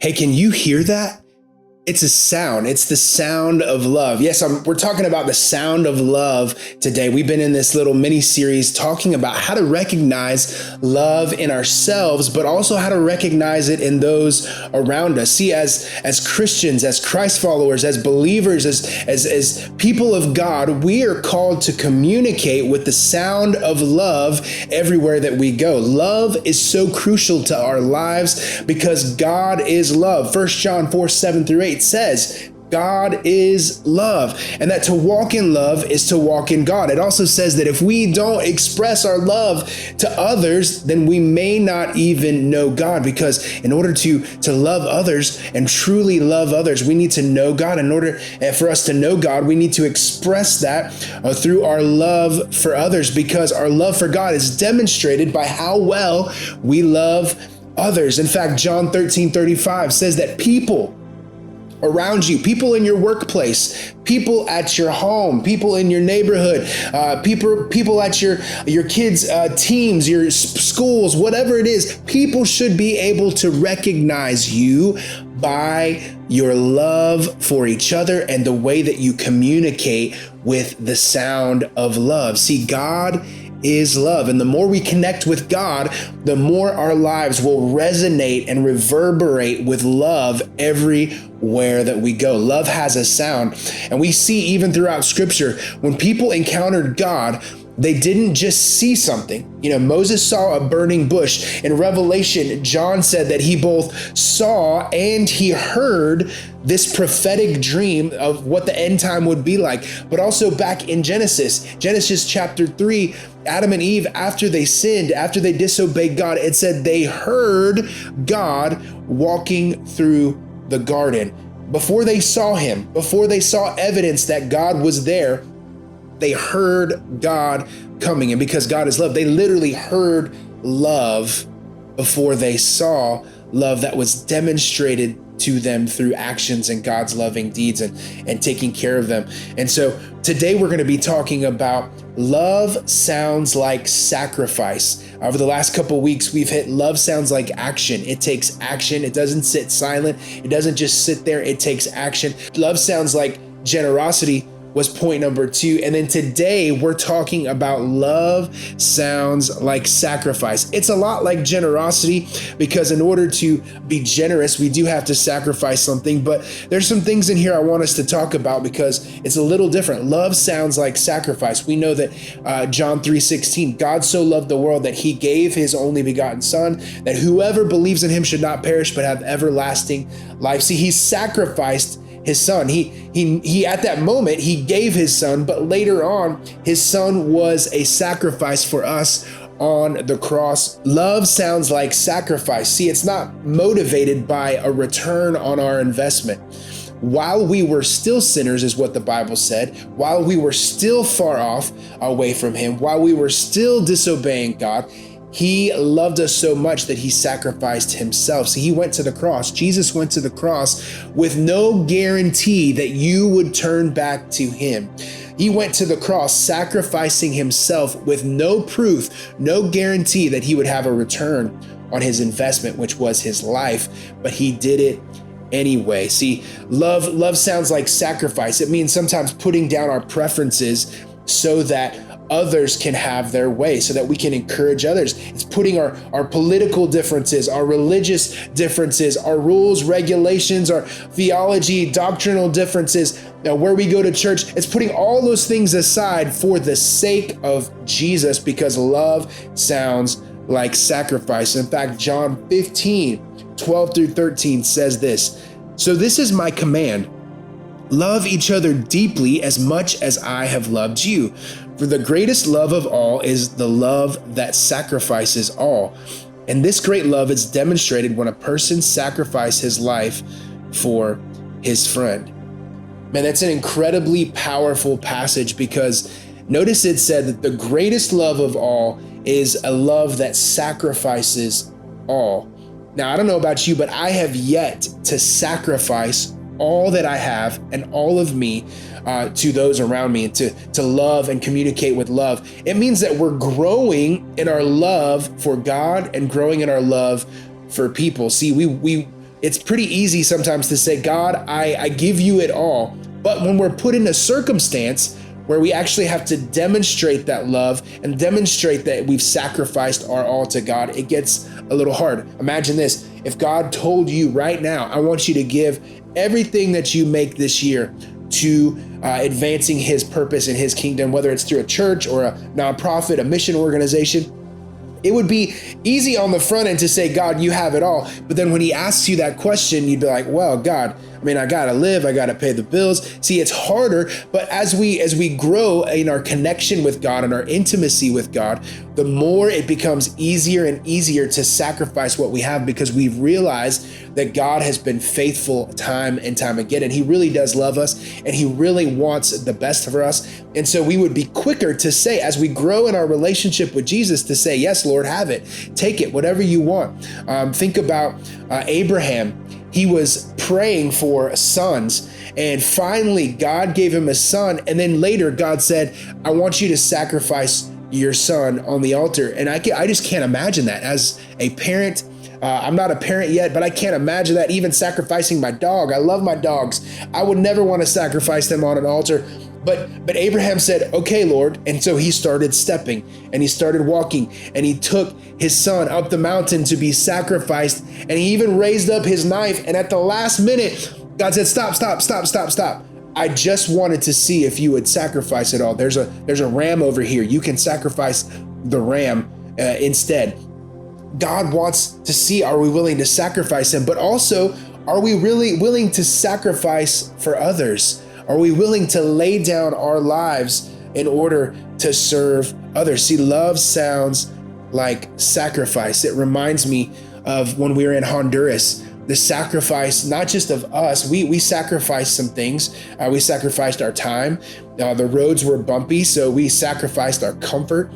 Hey, can you hear that? It's a sound. It's the sound of love. Yes, we're talking about the sound of love today. We've been in this little mini series talking about how to recognize love in ourselves, but also how to recognize it in those around us. See, as Christians, as Christ followers, as believers, as people of God, we are called to communicate with the sound of love everywhere that we go. Love is so crucial to our lives because God is love. 1 John 4:7-8 says, God is love, and that to walk in love is to walk in God. It also says that if we don't express our love to others, then we may not even know God, because in order to love others and truly love others, we need to know God. In order for us to know God, we need to express that through our love for others, because our love for God is demonstrated by how well we love others. In fact, John 13:35 says that people around you, people in your workplace, people at your home, people in your neighborhood, people at your kids' teams, your schools, whatever it is, people should be able to recognize you by your love for each other and the way that you communicate with the sound of love. See, God is love. And the more we connect with God, the more our lives will resonate and reverberate with love everywhere that we go. Love has a sound. And we see even throughout Scripture, when people encountered God, they didn't just see something. Moses saw a burning bush. In Revelation, John said that he both saw and he heard this prophetic dream of what the end time would be like. But also back in Genesis chapter 3, Adam and Eve, after they sinned, after they disobeyed God, it said they heard God walking through the garden. Before they saw him, before they saw evidence that God was there, they heard God coming. And because God is love, they literally heard love before they saw love that was demonstrated to them through actions and God's loving deeds and taking care of them. And so today we're going to be talking about love sounds like sacrifice. Over the last couple of weeks, we've hit love sounds like action. It takes action. It doesn't sit silent. It doesn't just sit there. It takes action. Love sounds like generosity was point number 2. And then today we're talking about love sounds like sacrifice. It's a lot like generosity, because in order to be generous, we do have to sacrifice something. But there's some things in here I want us to talk about because it's a little different. Love sounds like sacrifice. We know that John 3:16, God so loved the world that he gave his only begotten son, that whoever believes in him should not perish but have everlasting life. See, he sacrificed his son. He at that moment, he gave his son, but later on, his son was a sacrifice for us on the cross. Love sounds like sacrifice. See, it's not motivated by a return on our investment. While we were still sinners, is what the Bible said, while we were still far off away from him, while we were still disobeying God, he loved us so much that he sacrificed himself. So he went to the cross. Jesus went to the cross with no guarantee that you would turn back to him. He went to the cross sacrificing himself with no proof, no guarantee that he would have a return on his investment, which was his life, but he did it anyway. See, love sounds like sacrifice. It means sometimes putting down our preferences so that others can have their way, so that we can encourage others. It's putting our political differences, our religious differences, our rules, regulations, our theology, doctrinal differences, where we go to church. It's putting all those things aside for the sake of Jesus, because love sounds like sacrifice. In fact, John 15:12-13 says this, "So this is my command, love each other deeply as much as I have loved you. For the greatest love of all is the love that sacrifices all. And this great love is demonstrated when a person sacrifices his life for his friend." Man, that's an incredibly powerful passage, because notice it said that the greatest love of all is a love that sacrifices all. Now, I don't know about you, but I have yet to sacrifice all that I have and all of me to those around me, and to love and communicate with love. It means that we're growing in our love for God and growing in our love for people. See, we it's pretty easy sometimes to say, God, I give you it all. But when we're put in a circumstance where we actually have to demonstrate that love and demonstrate that we've sacrificed our all to God, it gets a little hard. Imagine this. If God told you right now, I want you to give everything that you make this year to advancing his purpose in his kingdom, whether it's through a church or a nonprofit, a mission organization, it would be easy on the front end to say, God, you have it all. But then when he asks you that question, you'd be like, well, God, I mean, I got to live. I got to pay the bills. See, it's harder. But as we grow in our connection with God and our intimacy with God, the more it becomes easier and easier to sacrifice what we have, because we've realized that God has been faithful time and time again. And he really does love us, and he really wants the best for us. And so we would be quicker to say, as we grow in our relationship with Jesus, to say, yes, Lord, have it. Take it, whatever you want. Think about Abraham. He was praying for sons, and finally God gave him a son. And then later God said, I want you to sacrifice your son on the altar. And I just can't imagine that as a parent. I'm not a parent yet, but I can't imagine that, even sacrificing my dog. I love my dogs. I would never want to sacrifice them on an altar. But Abraham said, okay, Lord. And so he started stepping and he started walking, and he took his son up the mountain to be sacrificed. And he even raised up his knife. And at the last minute, God said, stop. I just wanted to see if you would sacrifice it all. There's a ram over here. You can sacrifice the ram instead. God wants to see, are we willing to sacrifice him? But also, are we really willing to sacrifice for others? Are we willing to lay down our lives in order to serve others? See, love sounds like sacrifice. It reminds me of when we were in Honduras, the sacrifice, not just of us, we sacrificed some things. We sacrificed our time. The roads were bumpy, so we sacrificed our comfort.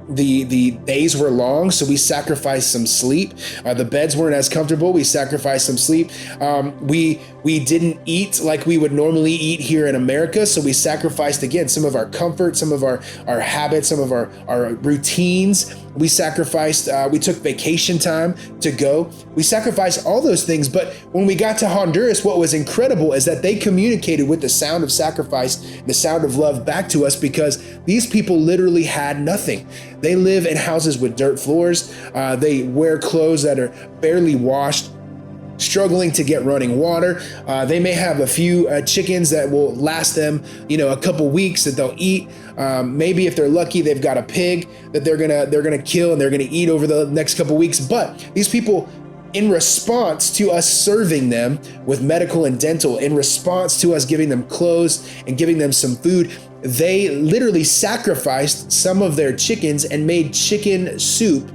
The days were long, so we sacrificed some sleep. The beds weren't as comfortable. We sacrificed some sleep. We didn't eat like we would normally eat here in America, so we sacrificed, again, some of our comfort, some of our habits, some of our routines. We sacrificed, we took vacation time to go. We sacrificed all those things. But when we got to Honduras, what was incredible is that they communicated with the sound of sacrifice, the sound of love back to us, because these people literally had nothing. They live in houses with dirt floors. They wear clothes that are barely washed, struggling to get running water. They may have a few chickens that will last them, a couple weeks that they'll eat. Maybe if they're lucky, they've got a pig that they're gonna kill and they're gonna eat over the next couple weeks. But these people, in response to us serving them with medical and dental, in response to us giving them clothes and giving them some food, they literally sacrificed some of their chickens and made chicken soup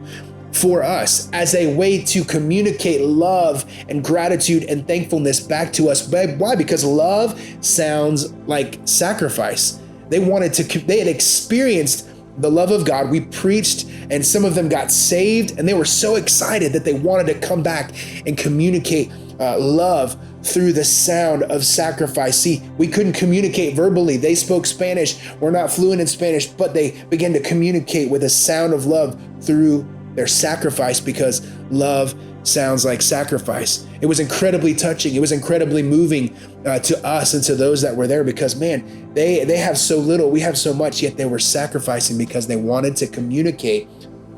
for us as a way to communicate love and gratitude and thankfulness back to us. Why? Because love sounds like sacrifice. They had experienced the love of God. We preached, and some of them got saved, and they were so excited that they wanted to come back and communicate love through the sound of sacrifice. See, we couldn't communicate verbally. They spoke Spanish. We're not fluent in Spanish, but they began to communicate with a sound of love through their sacrifice, because love sounds like sacrifice. It was incredibly touching. It was incredibly moving to us and to those that were there, because, man, they have so little, we have so much, yet they were sacrificing because they wanted to communicate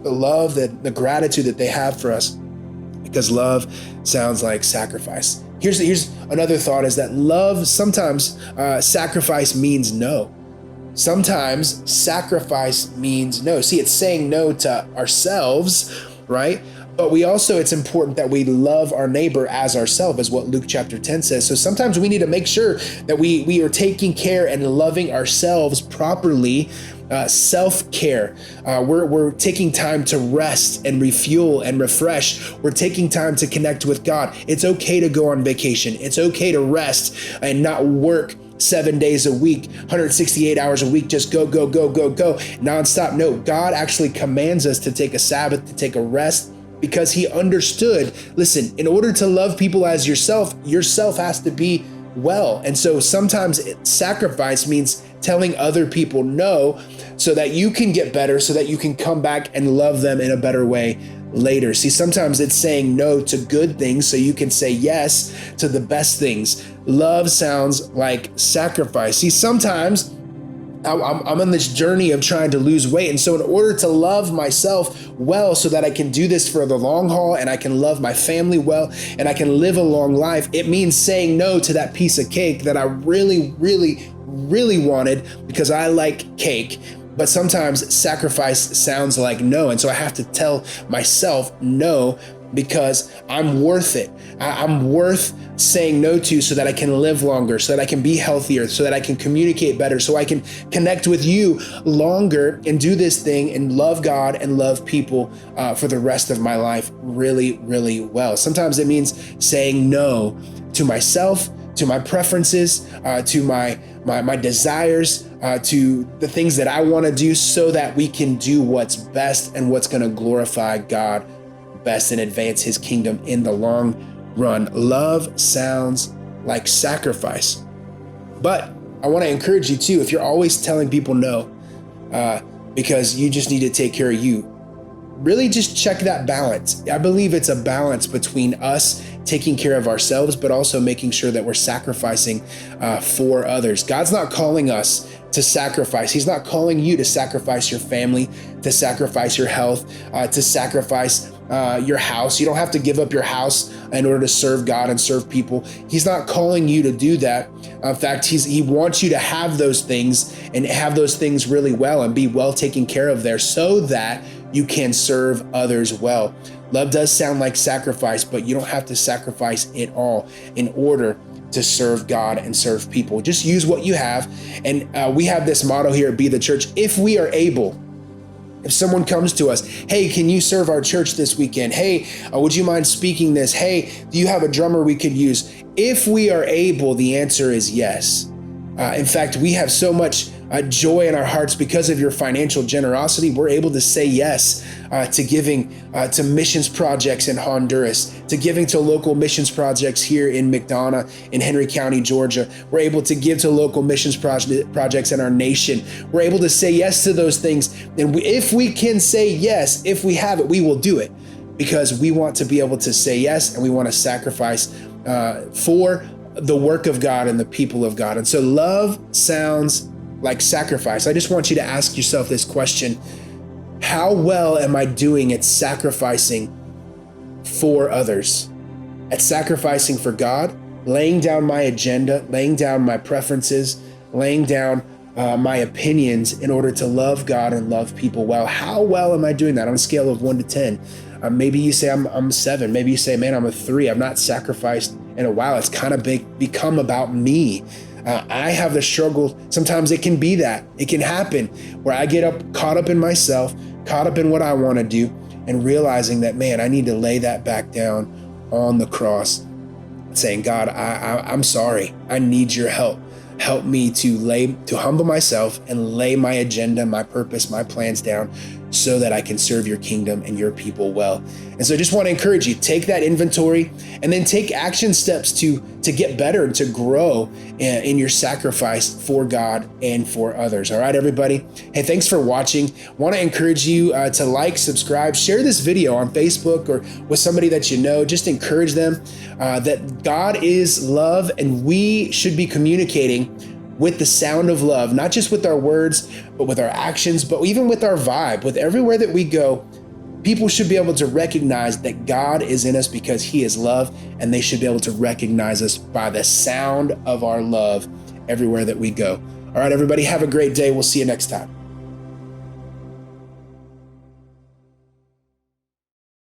the love, the gratitude that they have for us, because love sounds like sacrifice. Here's another thought, is that love, sometimes sacrifice means no. Sometimes sacrifice means no. See, it's saying no to ourselves, right? But it's important that we love our neighbor as ourselves, is what Luke chapter 10 says. So sometimes we need to make sure that we are taking care and loving ourselves properly. Self-care. We're taking time to rest and refuel and refresh. We're taking time to connect with God. It's okay to go on vacation. It's okay to rest and not work 7 days a week, 168 hours a week, just go, nonstop. No, God actually commands us to take a Sabbath, to take a rest, because he understood, listen, in order to love people as yourself has to be well. And so sometimes sacrifice means telling other people no, so that you can get better, so that you can come back and love them in a better way later. See, sometimes it's saying no to good things so you can say yes to the best things. Love sounds like sacrifice. See, sometimes I'm on this journey of trying to lose weight. And so in order to love myself well so that I can do this for the long haul and I can love my family well and I can live a long life, it means saying no to that piece of cake that I really, really, really wanted because I like cake. But sometimes sacrifice sounds like no. And so I have to tell myself no because I'm worth it. I'm worth saying no to so that I can live longer, so that I can be healthier, so that I can communicate better, so I can connect with you longer and do this thing and love God and love people for the rest of my life really, really well. Sometimes it means saying no to myself, to my preferences, to my desires, to the things that I want to do so that we can do what's best and what's going to glorify God best and advance his kingdom in the long run. Love sounds like sacrifice. But I want to encourage you too, if you're always telling people no, because you just need to take care of you, really just check that balance. I believe it's a balance between us taking care of ourselves, but also making sure that we're sacrificing for others. God's not calling us to sacrifice. He's not calling you to sacrifice your family, to sacrifice your health, to sacrifice your house. You don't have to give up your house in order to serve God and serve people. He's not calling you to do that. In fact, he wants you to have those things and have those things really well and be well taken care of there so that you can serve others well. Love does sound like sacrifice, but you don't have to sacrifice it all in order to serve God and serve people. Just use what you have. And we have this motto here at Be the Church: if we are able. If someone comes to us, hey, can you serve our church this weekend? Hey, would you mind speaking this? Hey, do you have a drummer we could use? If we are able, the answer is yes. In fact, we have so much joy in our hearts because of your financial generosity. We're able to say yes to giving to missions projects in Honduras, to giving to local missions projects here in McDonough, in Henry County, Georgia. We're able to give to local missions projects in our nation. We're able to say yes to those things. And if we can say yes, if we have it, we will do it because we want to be able to say yes and we want to sacrifice for the work of God and the people of God. And so love sounds like sacrifice. I just want you to ask yourself this question: how well am I doing at sacrificing for others? At sacrificing for God, laying down my agenda, laying down my preferences, laying down my opinions in order to love God and love people well. How well am I doing that on a scale of 1 to 10? Maybe you say I'm 7. Maybe you say, man, I'm a 3. I've not sacrificed in a while. It's kind of become about me. I have the struggle. Sometimes it can be that. It can happen where I get caught up in myself, caught up in what I want to do, and realizing that, man, I need to lay that back down on the cross, saying, God, I'm sorry. I need your help. Help me to humble myself and lay my agenda, my purpose, my plans down so that I can serve your kingdom and your people well. And so I just want to encourage you, take that inventory and then take action steps to get better and to grow in your sacrifice for God and for others. All right, everybody. Hey, thanks for watching. Want to encourage you to like, subscribe, share this video on Facebook or with somebody that you know. Just encourage them that God is love and we should be communicating with the sound of love, not just with our words, but with our actions, but even with our vibe. With everywhere that we go, people should be able to recognize that God is in us because he is love, and they should be able to recognize us by the sound of our love everywhere that we go. All right, everybody, have a great day. We'll see you next time.